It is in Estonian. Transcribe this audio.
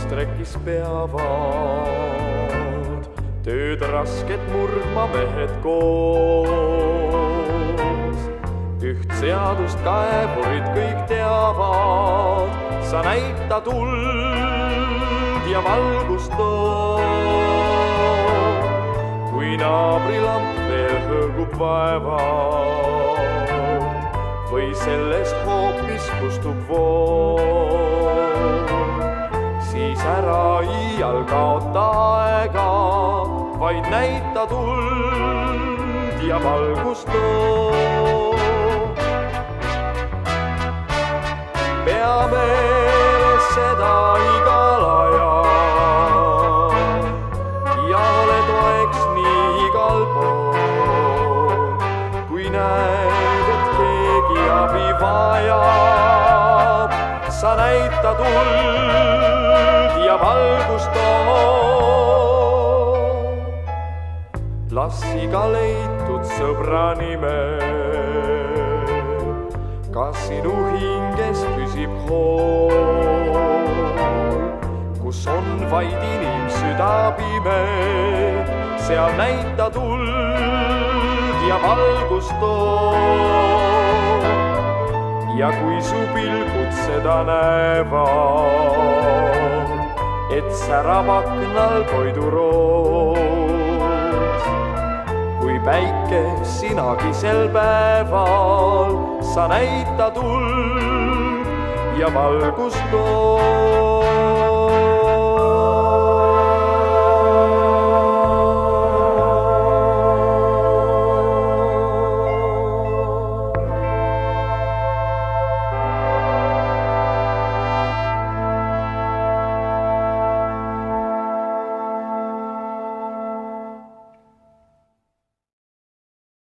valgust rekis peavad, tööd rasket murdma mehed koos. Üht seadust kaevurid kõik teavad, sa näita tuld ja valgust too. Kui naabrilamp veel hõõgub vaevalt või sellest hoopis kustub vool, siis ära iial kaota aega, vaid näita tuld ja valgust too. Pea meeles seda igal ajal ja ole toeks nii igal pool. Kui näed, et keegi abi vajab, sa näita tuld ja valgust too. Las iga leitud sõbra nime ka sinu hinges püsib hool. Kus on vaid inimsüda pime, seal näita tuld ja valgust too. Ja kui su pilgud seda näevad, et särab aknal toiduroos, kui päike sinagisel päeval, sa näita tuld ja valgust too.